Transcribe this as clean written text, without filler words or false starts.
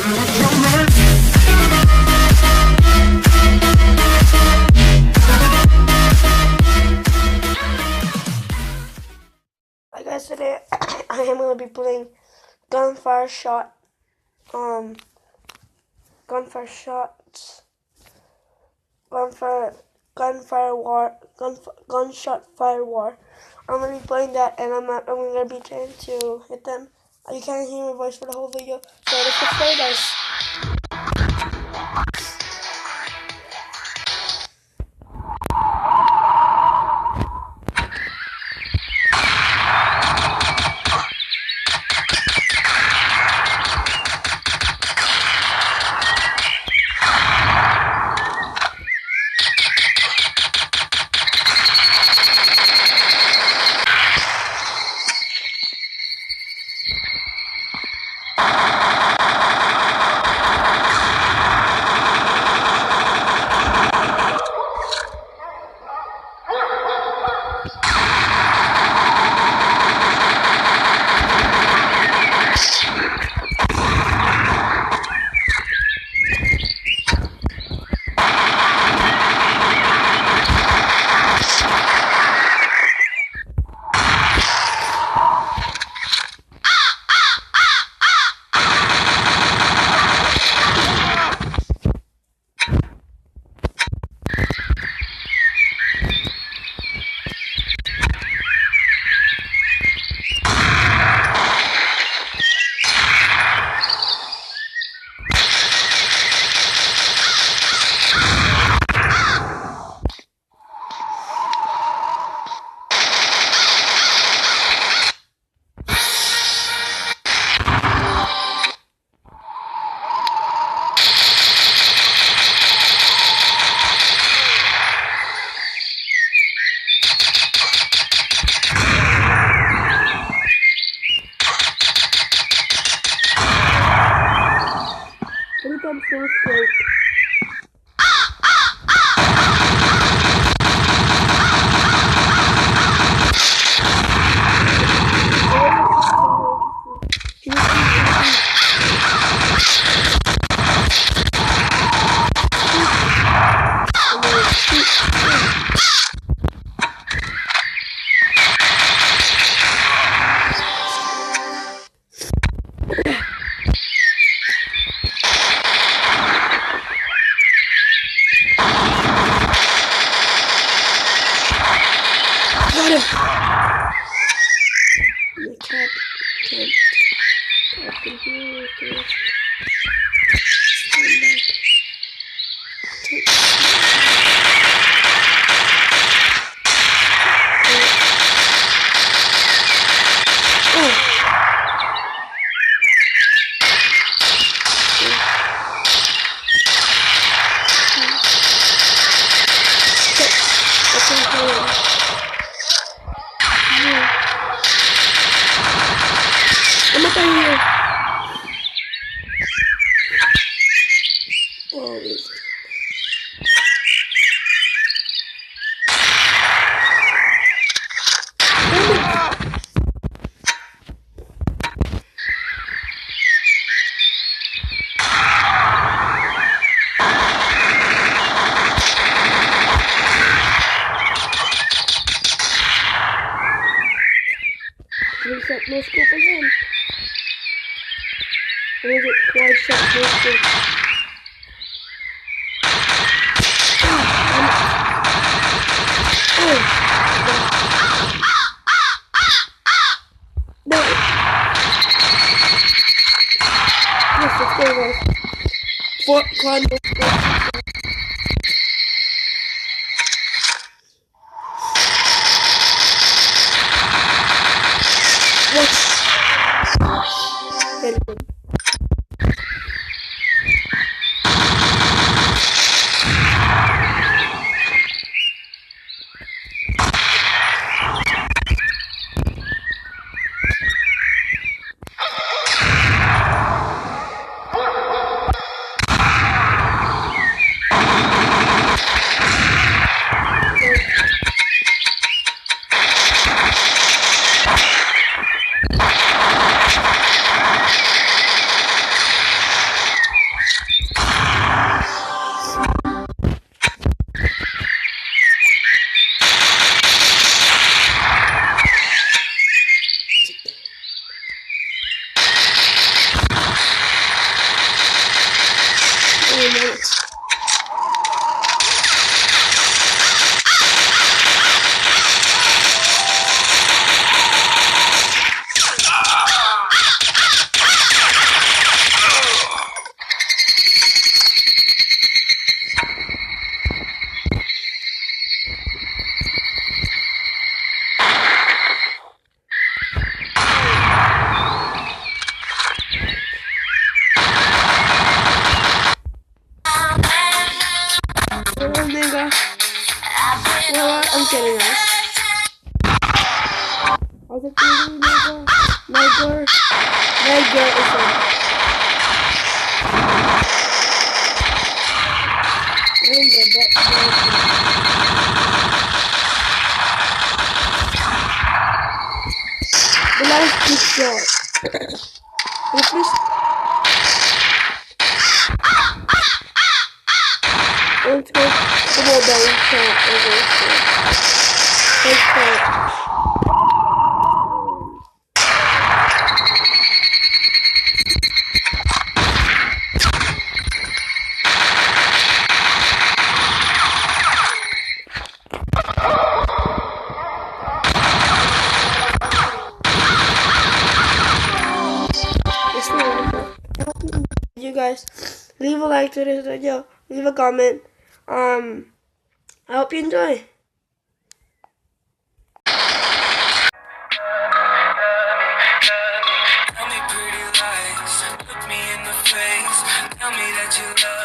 Hi guys, today I am going to be playing Gunfire Shot, Gunfire Shots, Gunshot Fire War. I'm going to be playing that, and I'm going to be trying to hit them. You can't hear my voice for the whole video, so let's get started, guys. I'm so scared. Reset no scope again. I'm gonna get quad shot no scope. No. Yes, let's go, guys. Quad no scope. I'm kidding, guys. I was like, Megor is the life is short. Please. Let's go to the bell count over here. Let's go. You guys leave a like to this video, leave a comment. I hope you enjoy. Tell me pretty lies, look me in the face, tell me that you love